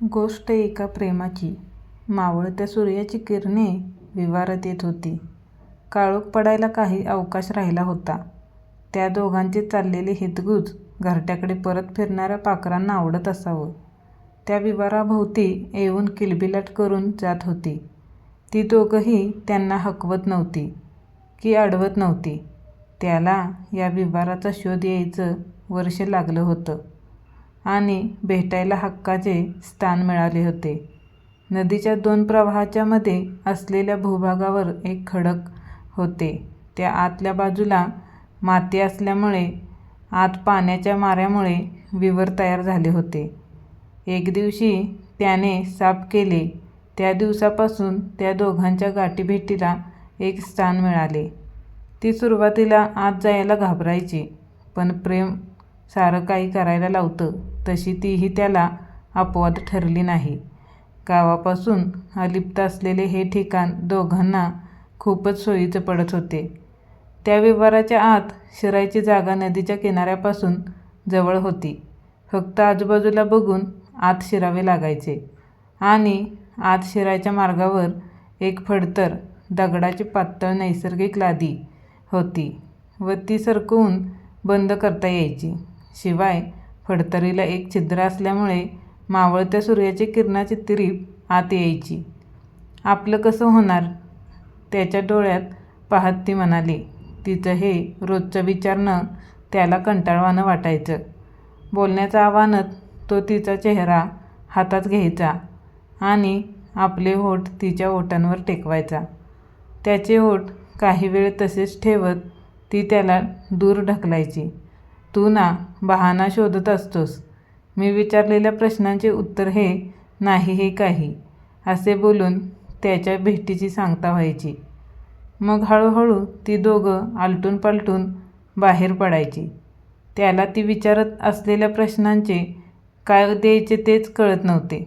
गोष्ट एका प्रेमाची. मावळत्या सूर्याची किरणे विवारत येत होती. काळोख पडायला काही अवकाश राहिला होता. त्या दोघांची चाललेली हितगुज घरट्याकडे परत फिरणाऱ्या पाखरांना आवडत असावं. त्या विवाराभोवती येऊन किलबिलाट करून जात होती. ती दोघंही त्यांना हकवत नव्हती की अडवत नव्हती. त्याला या विवाराचा शोध यायचं वर्ष लागलं होतं आणि भेटायला हक्काचे स्थान मिळाले होते. नदीच्या दोन प्रवाहाच्या मध्ये असलेल्या भूभागावर एक खडक होते. त्या आतल्या बाजूला माती असल्यामुळे आत पाण्याच्या माऱ्यामुळे विवर तयार झाले होते. एक दिवशी त्याने साफ केले त्या दिवसापासून त्या दोघांच्या गाठीभेटीला एक स्थान मिळाले. ती सुरुवातीला आत जायला घाबरायची, पण प्रेम सारं काही करायला लावतं तशी तीही त्याला अपवाद ठरली नाही. गावापासून अलिप्त असलेले हे ठिकाण दोघांना खूपच सोयीचं पडत होते. त्या विवाराच्या आत शिरायची जागा नदीच्या किनाऱ्यापासून जवळ होती. फक्त आजूबाजूला बघून आत शिरावे लागायचे आणि आत शिरायच्या मार्गावर एक फडतर दगडाची पातळ नैसर्गिक लादी होती व ती सरकवून बंद करता यायची. शिवाय फडतरीला एक छिद्र असल्यामुळे मावळत्या सूर्याची किरणाची तिरीप आत यायची. आपलं कसं होणार? त्याच्या डोळ्यात पाहत ती म्हणाली. तिचं हे रोजचं विचारणं त्याला कंटाळवाणं वाटायचं. बोलण्याचं आव्हानात तो तिचा चेहरा हातात घ्यायचा आणि आपले ओठ तिच्या ओठांवर टेकवायचा. त्याचे ओठ काही वेळ तसेच ठेवत ती त्याला दूर ढकलायची. तू ना बहाणा शोधत असतोस. मी विचारलेल्या प्रश्नांचे उत्तर हे नाही हे काही, असे बोलून त्याच्या भेटीची सांगता व्हायची. मग हळूहळू ती दोघं आलटून पालटून बाहेर पडायची. त्याला ती विचारत असलेल्या प्रश्नांचे काय द्यायचे तेच कळत नव्हते.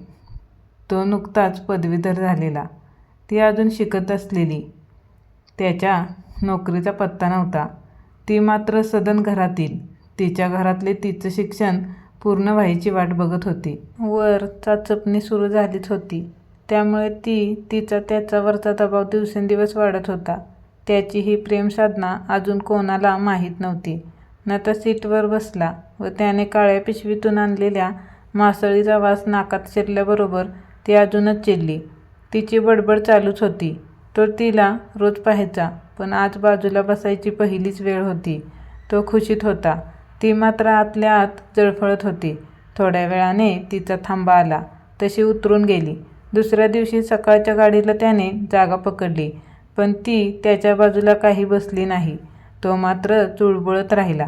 तो नुकताच पदवीधर झालेला, ती अजून शिकत असलेली. त्याच्या नोकरीचा पत्ता नव्हता. ती मात्र सदन घरातील. तिच्या घरातले तिचं शिक्षण पूर्ण व्हायची वाट बघत होती. वर चाचपणी सुरू झालीच होती, त्यामुळे ती तिचा त्याच्यावरचा दबाव दिवसेंदिवस वाढत होता. त्याची ही प्रेमसाधना अजून कोणाला माहीत नव्हती. नता सीटवर बसला व त्याने काळ्या पिशवीतून आणलेल्या मासळीचा वास नाकात शिरल्याबरोबर ती अजूनच चिडली. तिची बडबड चालूच होती. तो तिला रोज पाहायचा, पण आज बाजूला बसायची पहिलीच वेळ होती. तो खुशीत होता, ती मात्र आतल्या आत जळफळत होती. थोड्या वेळाने तिचा थांबा आला तशी उतरून गेली. दुसऱ्या दिवशी सकाळच्या गाडीला त्याने जागा पकडली, पण ती त्याच्या बाजूला काही बसली नाही. तो मात्र चुळबुळत राहिला.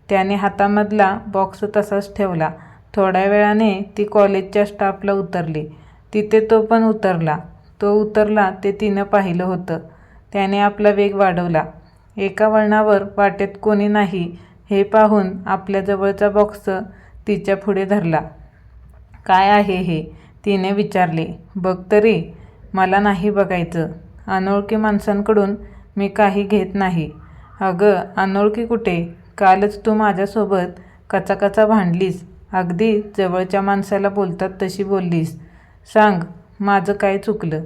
त्याने हातामधला बॉक्स तसाच ठेवला. थोड्या वेळाने ती कॉलेजच्या स्टॉपला उतरली. तिथे तो पण उतरला. तो उतरला ते तिनं पाहिलं होतं. त्याने आपला वेग वाढवला. एका वळणावर वाटेत कोणी नाही हे पाहून आपल्या जवळचा बॉक्स तिच्या पुढे धरला. काय आहे हे? तिने विचारले. बघ तरी. मला नाही बघायचं. अनोळखी माणसांकडून मी काही घेत नाही. अगं अनोळखी कुठे? कालच तू माझ्यासोबत कचाकचा भांडलीस. अगदी जवळच्या माणसाला बोलतात तशी बोललीस. सांग, माझं काय चुकलं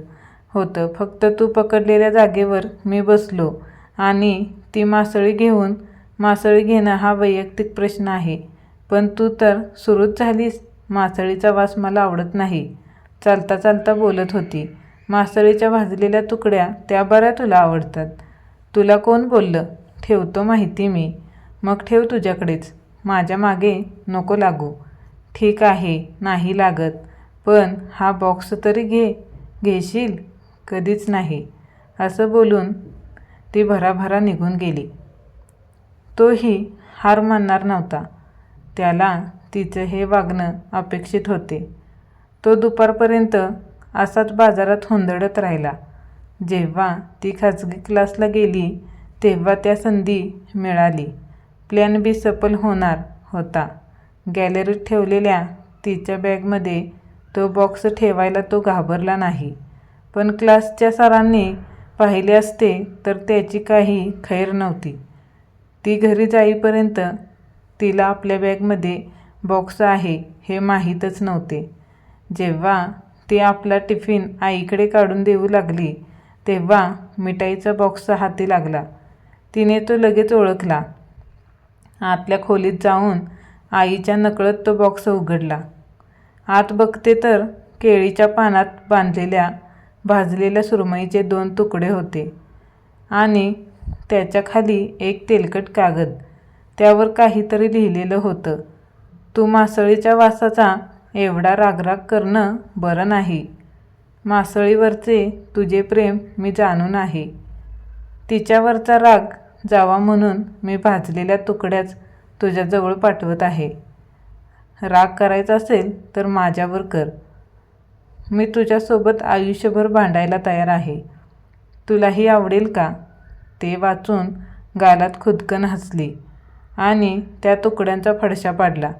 होतं? फक्त तू पकडलेल्या जागेवर मी बसलो आणि ती मासळी घेणं हा वैयक्तिक प्रश्न आहे, पण तू तर सुरूच झालीस. मासळीचा वास मला आवडत नाही. चालता चालता बोलत होती. मासळीच्या भाजलेल्या तुकड्या त्या बऱ्या तुला आवडतात. तुला कोण बोललं? ठेवतो माहिती मी. मग ठेव तुझ्याकडेच. माझ्या मागे नको लागू. ठीक आहे, नाही लागत, पण हा बॉक्स तरी घेशील? कधीच नाही, असं बोलून ती भराभरा निघून गेली. तोही हार मानणार नव्हता. त्याला तिचं हे वागणं अपेक्षित होते. तो दुपारपर्यंत असाच बाजारात हुंदडत राहिला. जेव्हा ती खाजगी क्लासला गेली तेव्हा त्या संधी मिळाली. प्लॅन बी सफल होणार होता. गॅलरीत ठेवलेल्या तिच्या बॅगमध्ये तो बॉक्स ठेवायला तो घाबरला नाही. पण क्लासच्या सरांनी पाहिले असते तर त्याची काही खैर नव्हती. ती घरी जाईपर्यंत तिला आपल्या बॅगमध्ये बॉक्स आहे हे माहीतच नव्हते. जेव्हा ती आपला टिफिन आईकडे काढून देऊ लागली तेव्हा मिठाईचा बॉक्स हाती लागला. तिने तो लगेच ओळखला. आतल्या खोलीत जाऊन आईच्या नकळत तो बॉक्स उघडला. आत बघते तर केळीच्या पानात बांधलेल्या भाजलेल्या सुरमईचे 2 तुकडे होते आणि त्याच्या खाली एक तेलकट कागद. त्यावर काहीतरी लिहिलेलं होतं. तू मासळीच्या वासाचा एवढा रागराग करणं बरं नाही. मासळीवरचे तुझे प्रेम मी जाणून आहे. तिच्यावरचा राग जावा म्हणून मी भाजलेल्या तुकड्याच तुझ्याजवळ पाठवत आहे. राग करायचा असेल तर माझ्यावर कर. मी तुझ्यासोबत आयुष्यभर भांडायला तयार आहे. तुलाही आवडेल का? ते वाचून गालात खुदकन हसली आणि त्या तुकड्यांचा फडशा पाडला.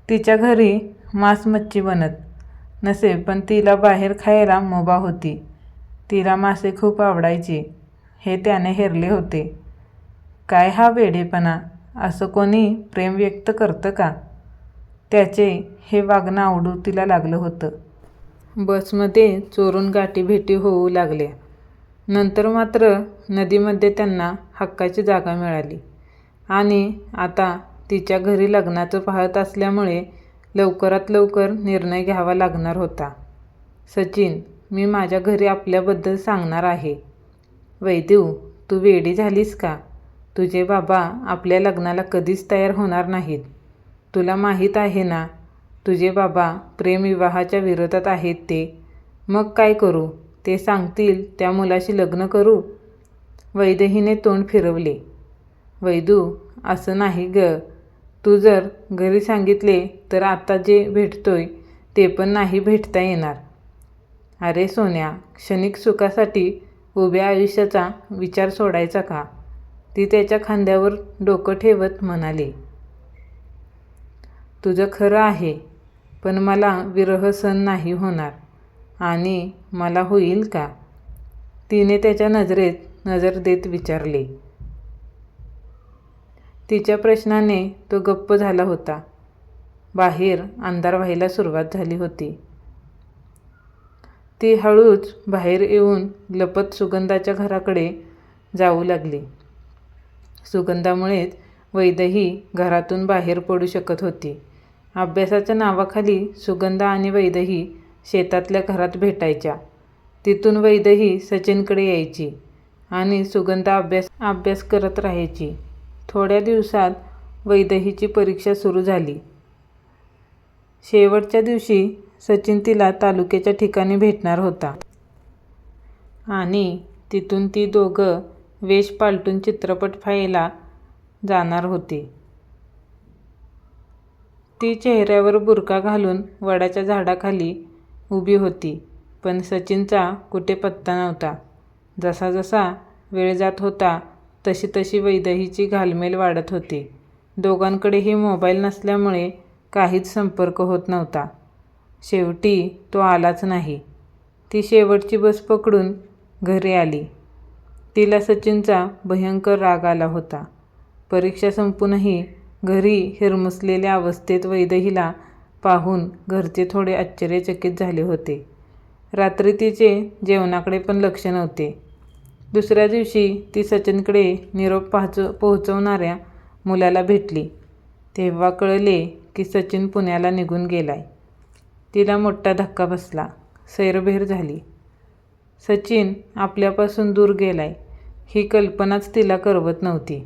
तिच्या घरी मांस मच्छी बनत नसे पण तिला बाहेर खायला मुभा होती. तिला मासे खूप आवडायचे हे त्याने हेरले होते. काय हा वेडेपणा? असं कोणी प्रेम व्यक्त करतं का? त्याचे हे वागणं आवडू तिला लागलं होतं. बसमध्ये चोरून गाठीभेटी होऊ लागल्या. नंतर मात्र नदीमध्ये त्यांना हक्काची जागा मिळाली आणि आता तिच्या घरी लग्नाचं पाहत असल्यामुळे लवकरात लवकर निर्णय घ्यावा लागणार होता. सचिन, मी माझ्या घरी आपल्याबद्दल सांगणार आहे. वैदू, तू वेडी झालीस का? तुझे बाबा आपल्या लग्नाला कधीच तयार होणार नाहीत. तुला माहीत आहे ना, तुझे बाबा प्रेमविवाहाच्या विरोधात आहेत ते. मग काय करू? ते सांगतील त्या मुलाशी लग्न करू? वैदेहीने तोंड फिरवले. वैदू, असं नाही ग. तू जर घरी सांगितले तर आता जे भेटतोय ते पण नाही भेटता येणार. अरे सोन्या, क्षणिक सुखासाठी उभ्या आयुष्याचा विचार सोडायचा का? ती त्याच्या खांद्यावर डोकं ठेवत म्हणाली. तुझं खरं आहे, पण मला विरह सहन नाही होणार. आणि मला होईल का? तिने त्याच्या नजरेत नजर देत विचारले. तिच्या प्रश्नाने तो गप्प झाला होता. बाहेर अंधार व्हायला सुरुवात झाली होती. ती हळूच बाहेर येऊन लपत सुगंधाच्या घराकडे जाऊ लागली. सुगंधामुळेच वैदेही घरातून बाहेर पडू शकत होती. अभ्यासाच्या नावाखाली सुगंधा आणि वैदेही शेतातल्या घरात भेटायच्या. तिथून वैदेही सचिनकडे यायची आणि सुगंधा अभ्यास करत राहायची. थोड्या दिवसात वैदेहीची परीक्षा सुरू झाली. शेवटच्या दिवशी सचिन तिला तालुक्याच्या ठिकाणी भेटणार होता आणि तिथून ती दोघं वेश पालटून चित्रपट पाहायला जाणार होती. ती चेहऱ्यावर बुरका घालून वडाच्या झाडाखाली उभी होती, पण सचिनचा कुठे पत्ता नव्हता. जसा जसा वेळ जात होता तशी तशी वैदेहीची घालमेल वाढत होती. दोघांकडेही मोबाईल नसल्यामुळे काहीच संपर्क होत नव्हता. शेवटी तो आलाच नाही. ती शेवटची बस पकडून घरी आली. तिला सचिनचा भयंकर राग आला होता. परीक्षा संपूनही घरी हिरमुसलेल्या अवस्थेत वैदेहीला पाहून घरचे थोडे आश्चर्यचकित झाले होते. रात्री तिचे जेवणाकडे पण लक्ष नव्हते. दुसऱ्या दिवशी ती सचिनकडे निरोप पोहोचवणाऱ्या मुलाला भेटली. तेव्हा कळले की सचिन पुण्याला निघून गेलाय. तिला मोठा धक्का बसला. सैरभैर झाली. सचिन आपल्यापासून दूर गेलाय ही कल्पनाच तिला करवत नव्हती.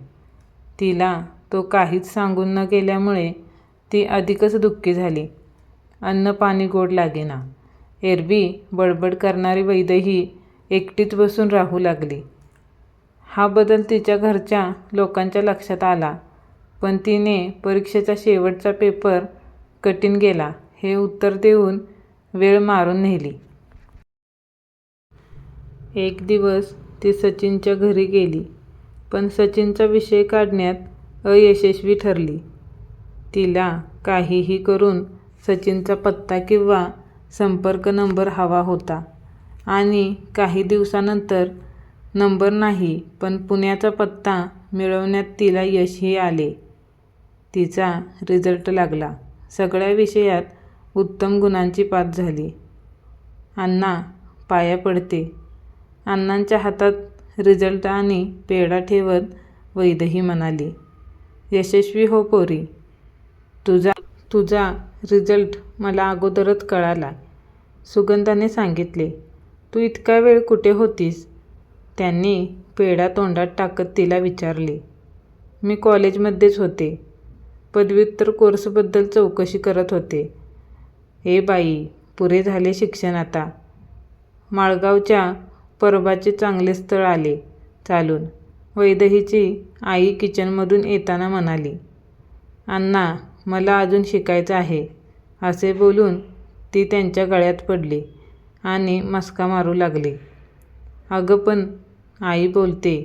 तिला तो काहीच सांगून न गेल्यामुळे ती अधिकच दुःखी झाली. अन्न पाणी गोड लागेना. एरवी बडबड करणारी वैदेही एकटीच बसून राहू लागली. हा बदल तिच्या घरच्या लोकांच्या लक्षात आला, पण तिने परीक्षेचा शेवटचा पेपर कठीण गेला हे उत्तर देऊन वेळ मारून नेली. एक दिवस ती सचिनच्या घरी गेली, पण सचिनचा विषय काढण्यात अयशस्वी ठरली. तिला काहीही करून सचिनचा पत्ता किंवा संपर्क नंबर हवा होता आणि काही दिवसानंतर नंबर नाही पण पुण्याचा पत्ता मिळवण्यात तिला यशही आले. तिचा रिझल्ट लागला. सगळ्या विषयात उत्तम गुणांची पाठ झाली. अण्णा पाया पडते. अण्णांच्या हातात रिझल्ट आणि पेढा ठेवत वैदेही म्हणाली, यशस्वी हो पोरी. तुझा रिझल्ट मला अगोदरच कळाला, सुगंधाने सांगितले. तू इतका वेळ कुठे होतीस? त्यांनी पेढा तोंडात टाकत तिला विचारले. मी कॉलेजमध्येच होते. पदव्युत्तर कोर्सबद्दल चौकशी करत होते. ए बाई, पुरे झाले शिक्षण आता. माळगावच्या परबाचे चांगले स्थळ आले चालून, वैदेहीची आई किचनमधून येताना म्हणाली. अण्णा, मला अजून शिकायचं आहे, असे बोलून ती त्यांच्या गळ्यात पडली आणि मस्का मारू लागली. अगं पण आई बोलते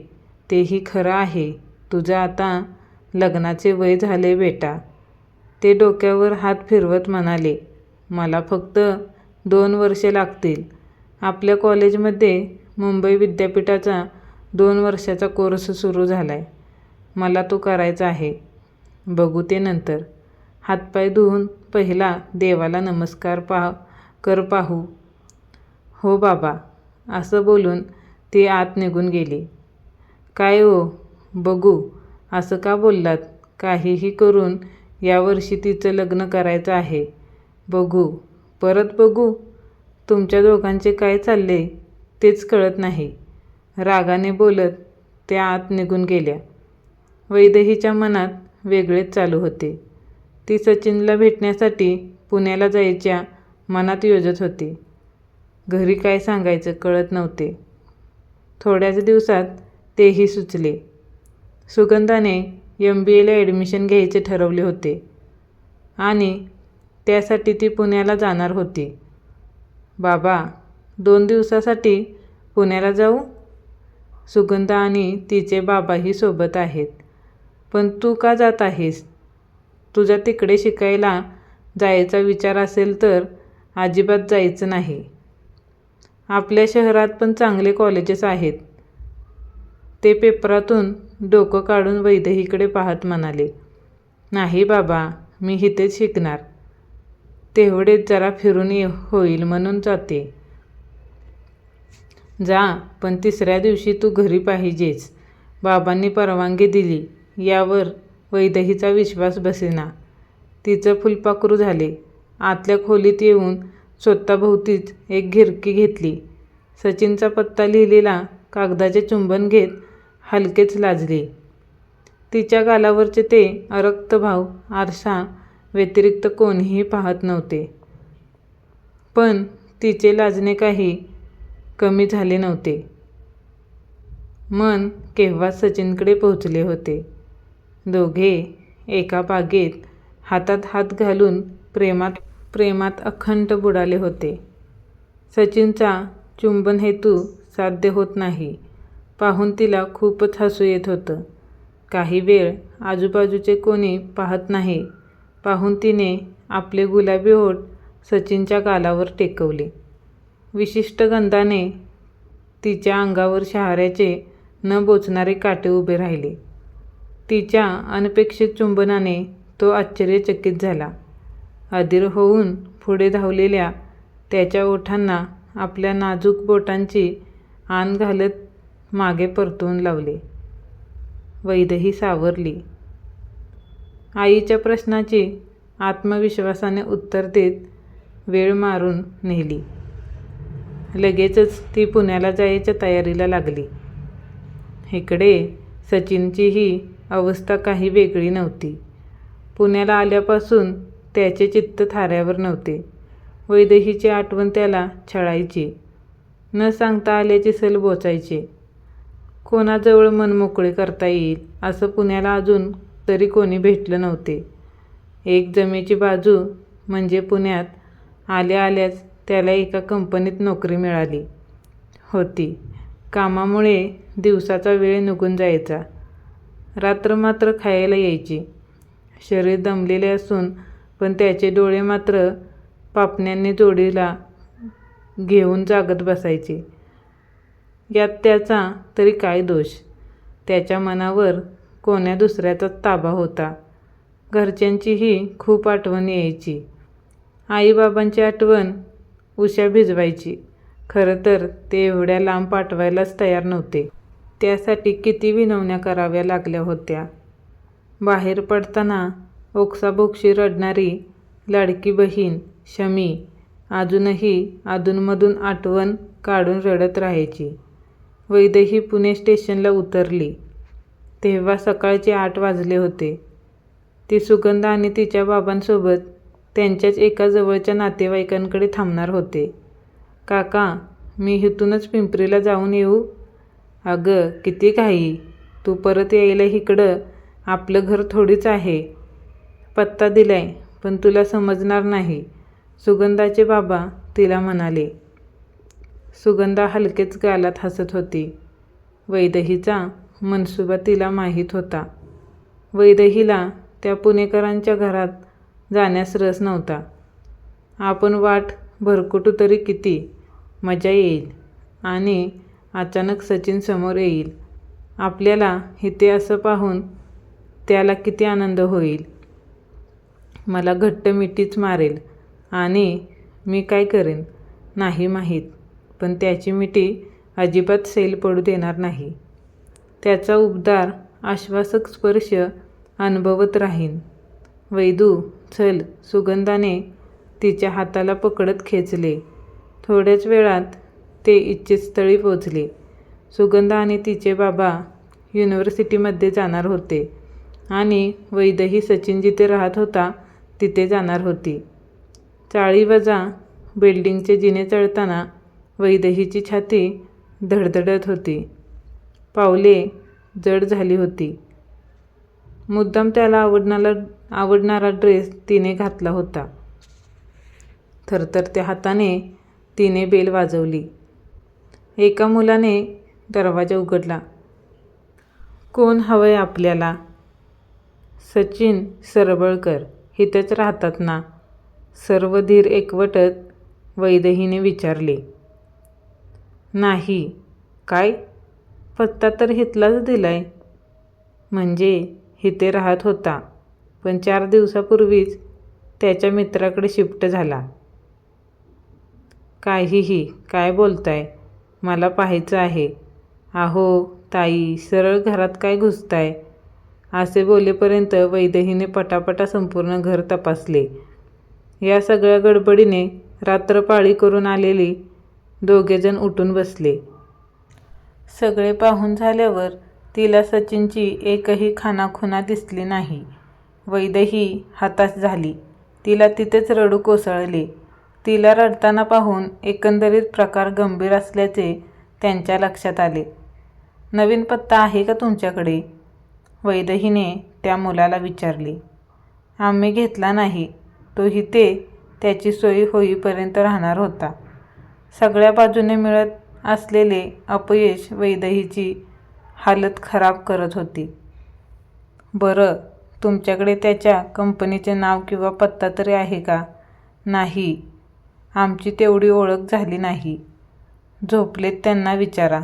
तेही खरं आहे. तुझं आता लग्नाचे वय झाले बेटा. ते डोक्यावर हात फिरवत म्हणाले. मला फक्त 2 वर्षे लागतील. आपल्या कॉलेजमध्ये मुंबई विद्यापीठाचा 2 वर्षाचा कोर्स सुरू झालाय. मला तो करायचा आहे. बघू ते नंतर. हातपाय धुवून पहिला देवाला नमस्कार कर पाहू. हो बाबा, असं बोलून ती आत निघून गेली. काय हो, बघू असं का बोललात? काहीही करून यावर्षी तिचं लग्न करायचं आहे. बघू, परत बघू. तुमच्या दोघांचे काय चालले तेच कळत नाही, रागाने बोलत त्या आत निघून गेल्या. वैदेहीच्या मनात वेगळेच चालू होते. ती सचिनला भेटण्यासाठी पुण्याला जायच्या मनात योजत होती. घरी काय सांगायचं कळत नव्हते. थोड्याच दिवसात तेही सुचले. सुगंधाने MBAला ॲडमिशन घ्यायचे ठरवले होते आणि त्यासाठी ती पुण्याला जाणार होती. बाबा, 2 दिवसासाठी पुण्याला जाऊ? सुगंधा आणि तिचे बाबाही सोबत आहेत. पण तू का जात आहेस? तुझा तिकडे शिकायला जायचा विचार असेल तर अजिबात जायचं नाही. आपल्या शहरात पण चांगले कॉलेजेस आहेत. ते पेपरातून डोकं काढून वैदेहीकडे पाहत म्हणाले. नाही बाबा, मी इथेच शिकणार. तेवढेच जरा फिरून होईल म्हणून जाते. जा, पण 3ऱ्या दिवशी तू घरी पाहिजेस. बाबांनी परवानगी दिली यावर वैदेहीचा विश्वास बसेना. तिचं फुलपाखरू झाले. आतल्या खोलीत येऊन स्वतःभोवतीच एक घिरकी घेतली. सचिनचा पत्ता लिहिलेला कागदाचे चुंबन घेत हलकेच लाजली. तिच्या गालावरचे ते रक्तभाव आरसा व्यतिरिक्त कोणीही पाहत नव्हते. पण तिचे लाजणे काही कमी झाले नव्हते. मन केव्हाच सचिनकडे पोहोचले होते. दोघे एका बागेत हातात हात घालून प्रेमात अखंड बुडाले होते. सचिनचा चुंबन हेतू साध्य होत नाही पाहून तिला खूपच हसू येत होतं. काही वेळ आजूबाजूचे कोणी पाहत नाही पाहून तिने आपले गुलाबी ओठ सचिनच्या गालावर टेकवले. विशिष्ट गंधाने तिच्या अंगावर शहाऱ्याचे न बोचणारे काटे उभे राहिले. तिच्या अनपेक्षित चुंबनाने तो आश्चर्यचकित झाला. अधीर होऊन पुढे धावलेल्या त्याच्या ओठांना आपल्या नाजूक बोटांची आन घालत मागे परतवून लावले. वैदेही सावरली. आईच्या प्रश्नाची आत्मविश्वासाने उत्तर देत वेळ मारून नेली. लगेचच ती पुण्याला जायच्या तयारीला लागली. इकडे सचिनचीही अवस्था काही वेगळी नव्हती. पुण्याला आल्यापासून त्याचे चित्त थाऱ्यावर नव्हते. वैदेहीची आठवण त्याला छळायची. न सांगता आल्याची सल बोचायचे. कोणाजवळ मन मोकळे करता येईल असं पुण्याला अजून तरी कोणी भेटलं नव्हते. एक जमेची बाजू म्हणजे पुण्यात आल्या आल्याच त्याला एका कंपनीत नोकरी मिळाली होती. कामामुळे दिवसाचा वेळ निघून जायचा. रात्र मात्र खायला यायची. शरीर दमलेले असून पण त्याचे डोळे मात्र पापण्यांनी जोडीला घेऊन जागत बसायचे. यात त्याचा तरी काय दोष? त्याच्या मनावर कोण्या दुसऱ्याचाच ताबा होता. घरच्यांचीही खूप आठवण यायची. आईबाबांची आठवण उशा भिजवायची. खरं तर ते एवढ्या लांब पाठवायलाच तयार नव्हते. त्यासाठी किती विनवण्या कराव्या लागल्या होत्या. बाहेर पडताना ओक्साबोक्शी रडणारी लाडकी बहीण शमी अजूनही अधूनमधून आठवण काढून रडत राहायची. वैदेही पुणे स्टेशनला उतरली तेव्हा सकाळचे 8 वाजले होते. ती सुगंधा आणि तिच्या बाबांसोबत त्यांच्याच एका जवळच्या नातेवाईकांकडे थांबणार होते. काका, मी इथूनच पिंपरीला जाऊन येऊ? अगं, किती घाई, तू परत यायला इकडं आपलं घर थोडीच आहे. पत्ता दिलाय पण तुला समजणार नाही, सुगंधाचे बाबा तिला म्हणाले. सुगंधा हलकेच गालात हसत होती. वैदेहीचा मनसुबा तिला माहीत होता. वैदेहीला त्या पुणेकरांच्या घरात जाण्यास रस नव्हता. आपण वाट भरकटू तरी किती मजा येईल आणि अचानक सचिन समोर येईल आपल्याला इथे असं पाहून त्याला किती आनंद होईल. मला घट्ट मिठीच मारेल आणि मी काय करेन नाही माहीत, पण त्याची मिठी अजिबात सैल पडू देणार नाही. त्याचा उबदार आश्वासक स्पर्श अनुभवत राहीन. वैदू चल, सुगंधाने तिच्या हाताला पकडत खेचले. थोड्याच वेळात ते इच्छितस्थळी पोचले. सुगंधा आणि तिचे बाबा युनिव्हर्सिटीमध्ये जाणार होते आणि वैदेही सचिन जिथे राहत होता तिथे जाणार होती. चाळीवजा बिल्डिंगचे जिने चढताना वैदेहीची छाती धडधडत होती. पावले जड झाली होती. मुद्दाम त्याला आवडणारा ड्रेस तिने घातला होता. थरथरत्या हाताने तिने बेल वाजवली. एका मुलाने दरवाजा उघडला. कोण हवंय आपल्याला? सचिन सरबळकर इथेच राहतात ना? सर्व धीर एकवटत वैदेहीने विचारले. नाही. काय? पत्ता तर इथलाच दिलाय. म्हणजे इथे राहत होता पण 4 दिवसापूर्वीच त्याच्या मित्राकडे शिफ्ट झाला. काहीही काय बोलताय? मला पाहायचं आहे. अहो ताई, सरळ घरात काय घुसताय? असे बोलेपर्यंत वैदेहीने पटापटा संपूर्ण घर तपासले. या सगळ्या गडबडीने रात्रपाळी करून आलेली दोघेजण उठून बसले. सगळे पाहून झाल्यावर तिला सचिनची एकही खाणाखुणा दिसली नाही. वैदेही हताश झाली. तिला तिथेच रडू कोसळले. तिला रडताना पाहून एकंदरीत प्रकार गंभीर असल्याचे त्यांच्या लक्षात आले. नवीन पत्ता आहे का तुमच्याकडे? वैदेहीने त्या मुलाला विचारले. आम्ही घेतला नाही. तो इथे त्याची सोय होईपर्यंत राहणार होता. सगळ्या बाजूने मिळत असलेले अपयश वैदेहीची हालत खराब करत होती. बरं, तुमच्याकडे त्याच्या कंपनीचे नाव किंवा पत्ता तरी आहे का? नाही. आमची तेवढी ओळख झाली नाही. झोपलेत त्यांना विचारा,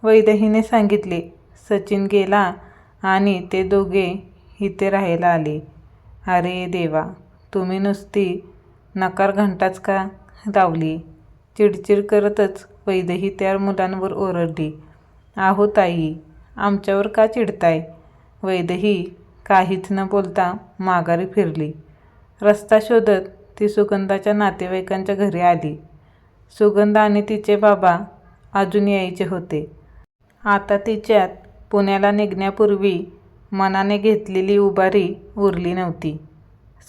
वैदेहीने सांगितले. सचिन गेला आणि ते दोघे इथे राहायला आले. अरे देवा, तुम्ही नुसती नकार घंटाच का लावली? चिडचिड करतच वैदेही त्या मुलांवर ओरडली. आहो ताई, आमच्यावर का चिडताय? वैदेही काहीच न बोलता माघारी फिरली. रस्ता शोधत ती सुगंधाच्या नातेवाईकांच्या घरी आली. सुगंधा आणि तिचे बाबा अजून यायचे होते. आता तिच्यात पुण्याला निघण्यापूर्वी मनाने घेतलेली उभारी उरली नव्हती.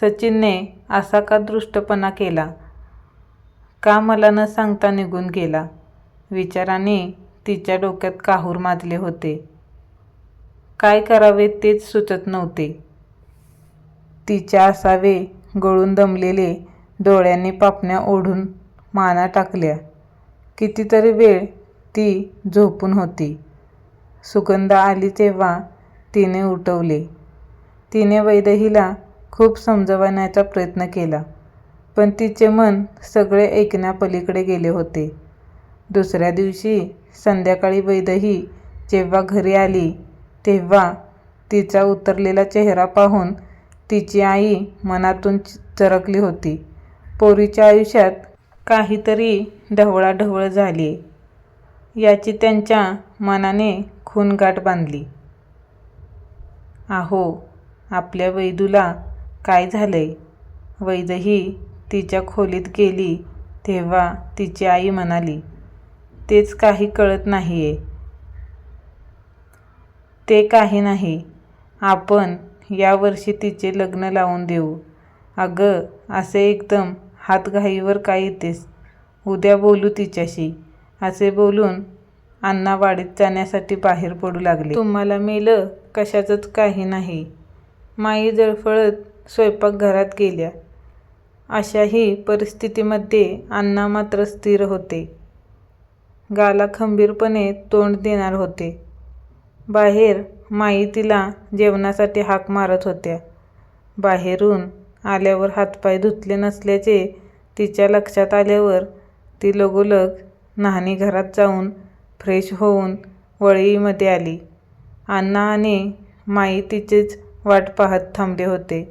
सचिनने असा का दृष्टपणा केला? का मला न सांगता निघून गेला? विचाराने तिच्या डोक्यात काहूर माजले होते. काय करावे तेच सुचत नव्हते. तिच्या असावे गळून दमलेले डोळ्यांनी पापण्या ओढून माना टाकल्या. कितीतरी वेळ ती झोपून होती. सुगंधा आली तेव्हा तिने उठवले. तिने वैदेहीला खूप समजवण्याचा प्रयत्न केला पण तिचे मन सगळे ऐकण्यापलीकडे गेले होते. दुसऱ्या दिवशी संध्याकाळी वैदेही जेव्हा घरी आली तेव्हा तिचा उतरलेला चेहरा पाहून तिची आई मनातून चरकली होती. पोरीच्या आयुष्यात काहीतरी ढवळाढवळ झाली याची त्यांच्या मनाने खूणगाठ बांधली. अहो, आपल्या वैदूला काय झालंय? वैदही तिच्या खोलीत गेली तेव्हा तिची आई म्हणाली, तेच काही कळत नाहीये. ते काही नाही, आपण यावर्षी तिचे लग्न लावून देऊ. अगं, असे एकदम हातघाईवर काय येतेस? उद्या बोलू तिच्याशी. असे बोलून अण्णा वाडीत जाण्यासाठी बाहेर पडू लागले. तुम्हाला मेलं कशाचंच काही नाही. माई जळफळत स्वयंपाकघरात गेल्या. अशाही परिस्थितीमध्ये अण्णा मात्र स्थिर होते. गाला खंबीरपणे तोंड देणार होते. बाहेर माई तिला जेवणासाठी हाक मारत होत्या. बाहेरून आल्यावर हातपाय धुतले नसल्याचे तिच्या लक्षात आल्यावर ती लगोलग न्हाणीघरात जाऊन फ्रेश होऊन वळीमध्ये आली. अण्णा आणि माई तिचीच वाट पाहत थांबले होते.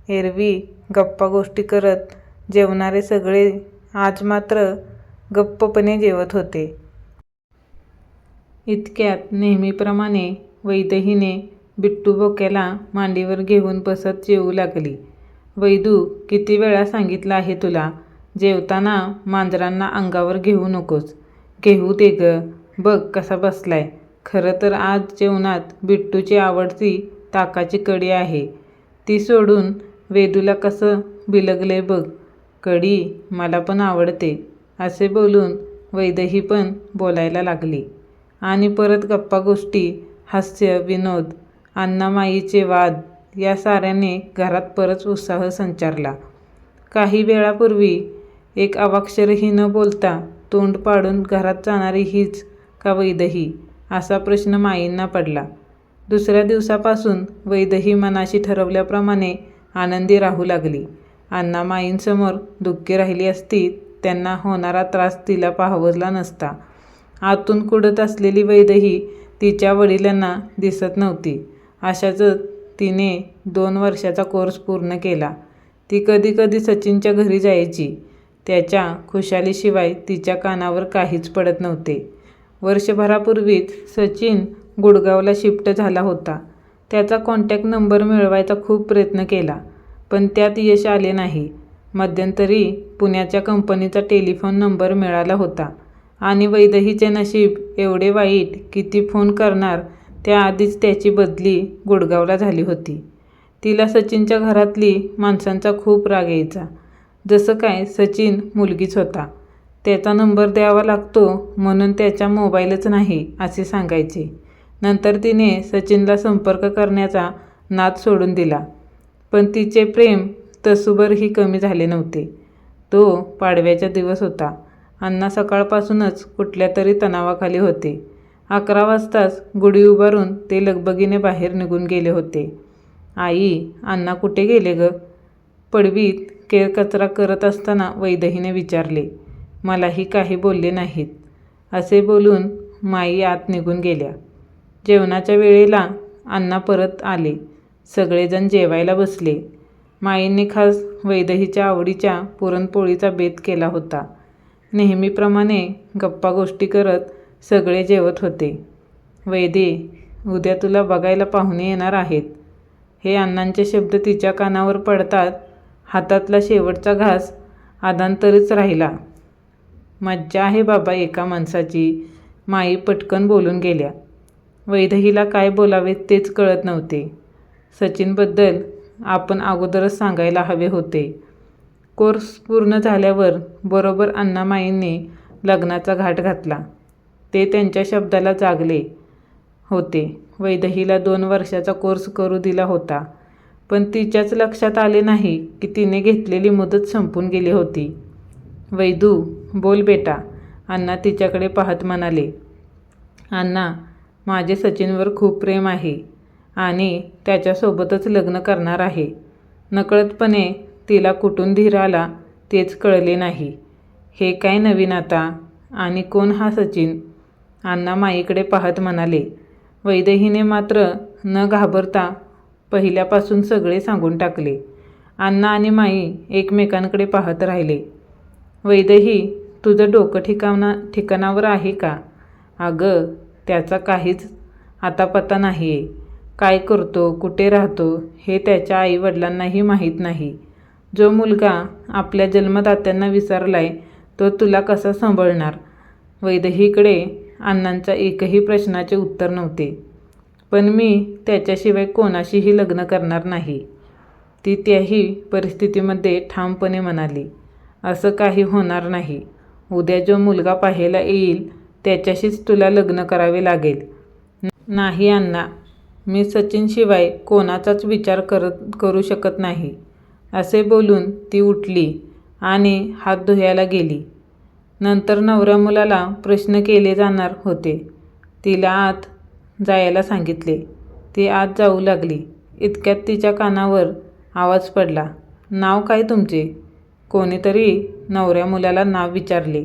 एरवी गप्पा गोष्टी करत जेवणारे सगळे आज मात्र गप्पपणे जेवत होते. इतक्यात नेहमीप्रमाणे वैदेहीने बिट्टू बोक्याला मांडीवर घेऊन बसत जेवू लागली. वैदू, किती वेळा सांगितलं आहे तुला, जेवताना मांजरांना अंगावर घेऊ नकोस. घेऊ दे ग, बघ कसा बसलाय. खरं तर आज जेवणात बिट्टूची आवडती ताकाची कढी आहे. ती सोडून वेदूला कसं बिलगलंय बघ. कढी मला पण आवडते. असे बोलून वैदेही पण बोलायला लागली. आणि परत गप्पा गोष्टी, हास्य, विनोद, अण्णामाईचे वाद या साऱ्याने घरात परत उत्साह संचारला. काही वेळापूर्वी एक अवाक्षरही न बोलता तोंड पाडून घरात जाणारी हीच का वैदेही, असा प्रश्न माईंना पडला. दुसऱ्या दिवसापासून वैदेही मनाशी ठरवल्याप्रमाणे आनंदी राहू लागली. अण्णामाईंसमोर दुःखी राहिली असती त्यांना होणारा त्रास तिला पाहवला नसता. आतून कुढत असलेली वैदेही तिच्या वडिलांना दिसत नव्हती. अशातच तिने 2 वर्षाचा कोर्स पूर्ण केला. ती कधी कधी सचिनच्या घरी जायची. त्याच्या खुशालीशिवाय तिच्या कानावर काहीच पडत नव्हते. वर्षभरापूर्वीच सचिन गुडगावला शिफ्ट झाला होता. त्याचा कॉन्टॅक्ट नंबर मिळवायचा खूप प्रयत्न केला, पण त्यात यश आले नाही. मध्यंतरी पुण्याच्या कंपनीचा टेलिफोन नंबर मिळाला होता आणि वैदेहीचे नशीब एवढे वाईट की ती फोन करणार त्याआधीच त्याची बदली गुडगावला झाली होती. तिला सचिनच्या घरातली माणसांचा खूप राग यायचा. जसं काय सचिन मुलगीच होता. त्याचा नंबर द्यावा लागतो म्हणून त्याचा मोबाईलच नाही असे सांगायचे. नंतर तिने सचिनला संपर्क करण्याचा नाद सोडून दिला. पण तिचे प्रेम तसूभरही कमी झाले नव्हते. तो पाडव्याचा दिवस होता. अण्णा सकाळपासूनच कुठल्या तरी तणावाखाली होते. 11 वाजताच गुढी उभारून ते लगबगीने बाहेर निघून गेले होते. आई, अण्णा कुठे गेले ग? पडवीत केरकचरा करत असताना वैदेहीने विचारले. मलाही काही बोलले नाहीत. असे बोलून माई आत निघून गेल्या. जेवणाच्या वेळेला अण्णा परत आले. सगळेजण जेवायला बसले. माईंनी खास वैदेहीच्या आवडीच्या पुरणपोळीचा बेत केला होता. नेहमीप्रमाणे गप्पा गोष्टी करत सगळे जेवत होते. वैदे, उद्या तुला बघायला पाहुणे येणार आहेत. हे अण्णांचे शब्द तिच्या कानावर पडतात हातातला शेवटचा घास अधांतरीच राहिला. मज्जा आहे बाबा एका माणसाची, माई पटकन बोलून गेल्या. वैदेहीला काय बोलावे तेच कळत नव्हते. सचिनबद्दल आपण अगोदरच सांगायला हवे होते. कोर्स पूर्ण झाल्यावर बरोबर अण्णामाईंनी लग्नाचा घाट घातला. ते त्यांच्या शब्दाला जागले होते. वैदेहीला 2 वर्षाचा कोर्स करू दिला होता, पण तिच्याच लक्षात आले नाही की तिने घेतलेली मुदत संपून गेली होती. वैदू, बोल बेटा, अण्णा तिच्याकडे पाहत म्हणाले. अण्णा, माझे सचिनवर खूप प्रेम आहे आणि त्याच्यासोबतच लग्न करणार आहे. नकळतपणे तिला कुठून धीर आला तेच कळले नाही. हे काय नवीन आता? आणि कोण हा सचिन? अण्णा माईकडे पाहत म्हणाले. वैदेहीने मात्र न घाबरता पहिल्यापासून सगळे सांगून टाकले. अण्णा आणि माई एकमेकांकडे पाहत राहिले. वैदेही, तुझं डोकं ठिकाणावर आहे का? अगं, त्याचा काहीच आता पत्ता नाही आहे. काय करतो, कुठे राहतो हे त्याच्या आईवडिलांनाही माहीत नाही. जो मुलगा आपल्या जन्मदात्यांना विसरलाय तो तुला कसा सांभाळणार? वैदेहीकडे अण्णांच्या एकही प्रश्नाचे उत्तर नव्हते. पण मी त्याच्याशिवाय कोणाशीही लग्न करणार नाही, ती त्याही परिस्थितीमध्ये ठामपणे म्हणाली. असं काही होणार नाही. उद्या जो मुलगा पाहायला येईल त्याच्याशीच तुला लग्न करावे लागेल. नाही अण्णा, मी सचिनशिवाय कोणाचाच विचार करू शकत नाही. असे बोलून ती उठली आणि हात धुवायला गेली. नंतर नवऱ्या मुलाला प्रश्न केले जाणार होते. तिला आत जायला सांगितले. ती आत जाऊ लागली. इतक्यात तिच्या कानावर आवाज पडला. नाव काय तुमचे? कोणीतरी नवऱ्या मुलाला नाव विचारले.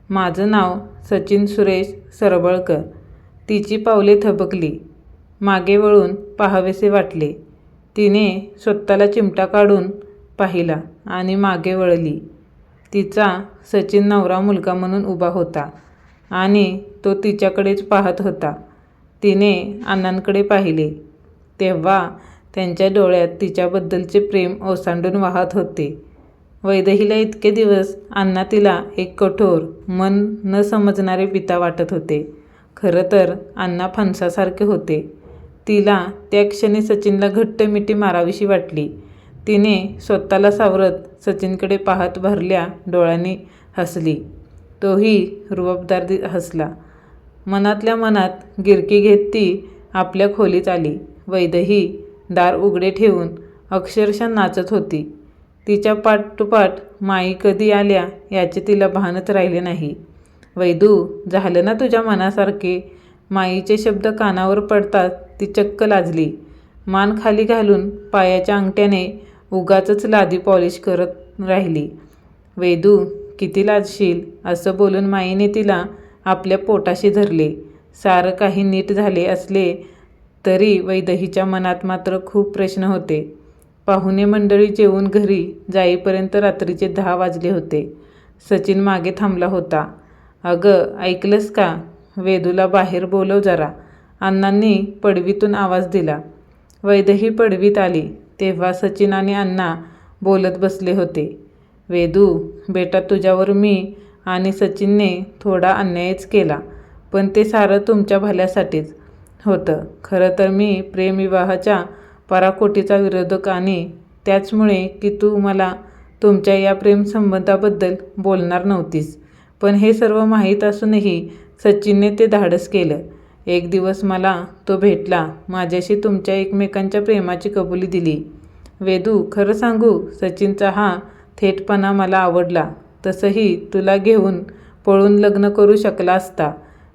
माझं नाव सचिन सुरेश सरबळकर. तिची पावले थबकली. मागे वळून पाहावेसे वाटले. तिने स्वतःला चिमटा काढून पाहिला आणि मागे वळली. तिचा सचिन नवरा मुलगा म्हणून उभा होता आणि तो तिच्याकडेच पाहत होता. तिने अण्णांकडे पाहिले तेव्हा त्यांच्या डोळ्यात तिच्याबद्दलचे प्रेम ओसांडून वाहत होते. वैदेहीला इतके दिवस अण्णा तिला एक कठोर, मन न समजणारे पिता वाटत होते. खरं तर अण्णा फणसासारखे होते. तिला त्या क्षणी सचिनला घट्ट मिठी मारावीशी वाटली. तिने स्वतःला सावरत सचिनकडे पाहत भरल्या डोळ्यांनी हसली. तोही रुबाबदार हसला. मनातल्या मनात गिरकी घेत ती आपल्या खोलीत आली. वैदेही दार उघडे ठेवून अक्षरशः नाचत होती. तिच्या पाठोपाठ माई कधी आल्या याचे तिला भानच राहिले नाही. वैदू, झालं ना तुझ्या मनासारखे? माईचे शब्द कानावर पडताच ती चक्क लाजली. मान खाली घालून पायाच्या अंगठ्याने उगाचच लादी पॉलिश करत राहिली. वैदू, किती लाजशील? असं बोलून माईने तिला आपल्या पोटाशी धरले. सारं काही नीट झाले असले तरी वैदेहीच्या मनात मात्र खूप प्रश्न होते. पाहुणे मंडळी जेवून घरी जाईपर्यंत रात्रीचे 10 वाजले होते. सचिन मागे थांबला होता. अगं, ऐकलंस का? वेदूला बाहेर बोलव जरा, अण्णांनी पडवीतून आवाज दिला. वैदेही पडवीत आली तेव्हा सचिन आणि अण्णा बोलत बसले होते. वेदू बेटा, तुझ्यावर मी आणि सचिनने थोडा अन्यायच केला, पण ते सारं तुमच्या भल्यासाठीच होतं. खरं तर मी प्रेमविवाहाच्या पराकोटीचा विरोधक आणि त्याचमुळे की तू मला तुमच्या या प्रेमसंबंधाबद्दल बोलणार नव्हतीस. पण हे सर्व माहीत असूनही सचिनने ते धाडस केलं. एक दिवस मला तो भेटला, माझ्याशी तुमच्या एकमेकांच्या प्रेमाची कबुली दिली. वेदू, खरं सांगू, सचिनचा हा थेटपणा मला आवडला. तसंही तुला घेऊन पळून लग्न करू शकला असता.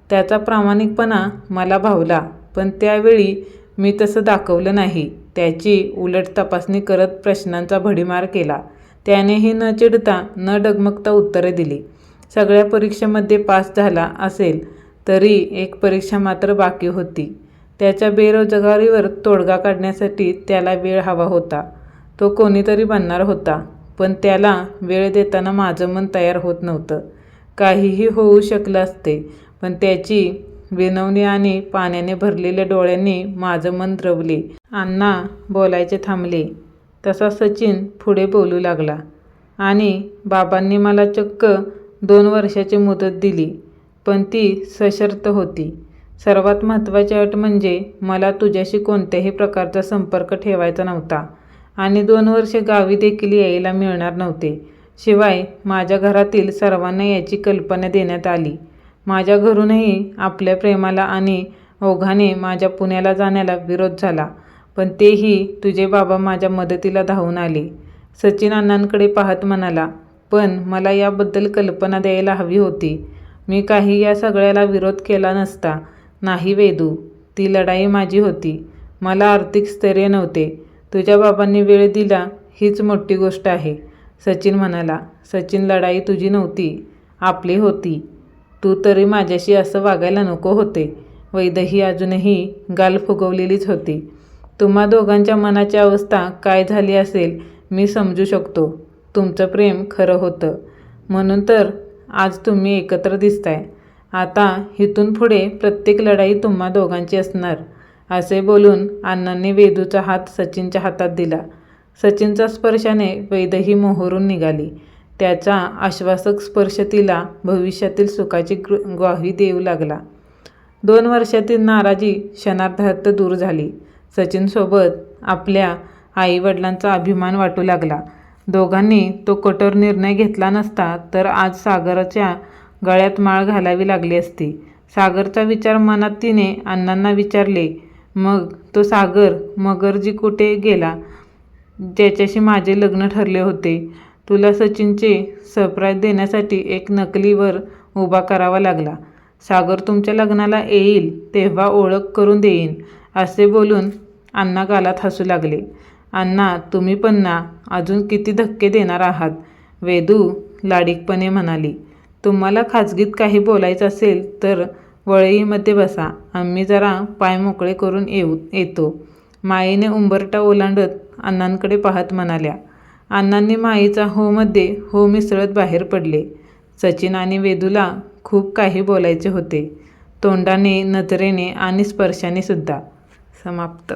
त्याचा प्रामाणिकपणा मला भावला. पण त्यावेळी मी तसं दाखवलं नाही. त्याची उलट तपासणी करत प्रश्नांचा भडीमार केला. त्यानेही न चिडता न डगमगता उत्तरे दिली. सगळ्या परीक्षेमध्ये पास झाला असेल तरी एक परीक्षा मात्र बाकी होती. त्याच्या बेरोजगारीवर तोडगा काढण्यासाठी त्याला वेळ हवा होता. तो कोणीतरी बनणार होता. पण त्याला वेळ देताना माझं मन तयार होत नव्हतं. काहीही होऊ शकलं असते, पण त्याची विनवणी आणि पाण्याने भरलेल्या डोळ्यांनी माझं मन द्रवले. अण्णा बोलायचे थांबले तसा सचिन पुढे बोलू लागला. आणि बाबांनी मला चक्क 2 वर्षाची मुदत दिली, पण ती सशर्त होती. सर्वात महत्त्वाची अट म्हणजे मला तुझ्याशी कोणत्याही प्रकारचा संपर्क ठेवायचा नव्हता आणि 2 वर्षे गावी देखील यायला मिळणार नव्हते. शिवाय माझ्या घरातील सर्वांना याची कल्पना देण्यात आली. माझ्या घरूनही आपल्या प्रेमाला आणि ओघाने माझ्या पुण्याला जाण्याला विरोध झाला, पण तेही तुझे बाबा माझ्या मदतीला धावून आले. सचिन अण्णांकडे पाहत म्हणाला, पण मला याबद्दल कल्पना द्यायला हवी होती. मी काही या सगळ्याला विरोध केला नसता. नाही वेदू, ती लढाई माझी होती. मला आर्थिक स्थैर्य नव्हते. तुझ्या बाबांनी वेळ दिला हीच मोठी गोष्ट आहे, सचिन म्हणाला. सचिन, लढाई तुझी नव्हती, आपली होती. तू तरी माझ्याशी असं वागायला नको होते. वैदेही अजूनही गाल फुगवलेलीच होती. तुम्हा दोघांच्या मनाची अवस्था काय झाली असेल मी समजू शकतो. तुमचं प्रेम खरं होतं. म्हणून तर आज तुम्ही एकत्र दिसताय. आता इथून पुढे प्रत्येक लढाई तुम्हा दोघांची असणार. असे बोलून अण्णांनी वेदूचा हात सचिनच्या हातात दिला. सचिनच्या स्पर्शाने वैदेही मोहरून निघाली. त्याचा आश्वासक स्पर्श तिला भविष्यातील सुखाची ग्वाही देऊ लागला. 2 वर्षातील नाराजी क्षणार्धात दूर झाली. सचिनसोबत आपल्या आईवडिलांचा अभिमान वाटू लागला. दोघांनी तो कठोर निर्णय घेतला नसता तर आज सागरच्या गळ्यात माळ घालावी लागली असती. सागरचा विचार मनात तिने अण्णांना विचारले, मग तो सागर मगरजी कुठे गेला, ज्याच्याशी माझे लग्न ठरले होते? तुला सचिनचे सरप्राईज देण्यासाठी एक नकली वर उभा करावा लागला. सागर तुमच्या लग्नाला येईल तेव्हा ओळख करून देईन. असे बोलून अण्णा गालात हसू लागले. अण्णा, तुम्ही पण ना, अजून किती धक्के देणार आहात? वेदू लाडिकपणे म्हणाली. तुम्हाला खाजगीत काही बोलायचं असेल तर वळईमध्ये बसा. आम्ही जरा पाय मोकळे करून येतो. माईने उंबरठा ओलांडत अण्णांकडे पाहत म्हणाल्या. अण्णांनी माईचा हो मध्ये हो मिसळत बाहेर पडले. सचिन आणि वेदूला खूप काही बोलायचे होते. तोंडाने, नजरेने आणि स्पर्शाने सुद्धा. समाप्त.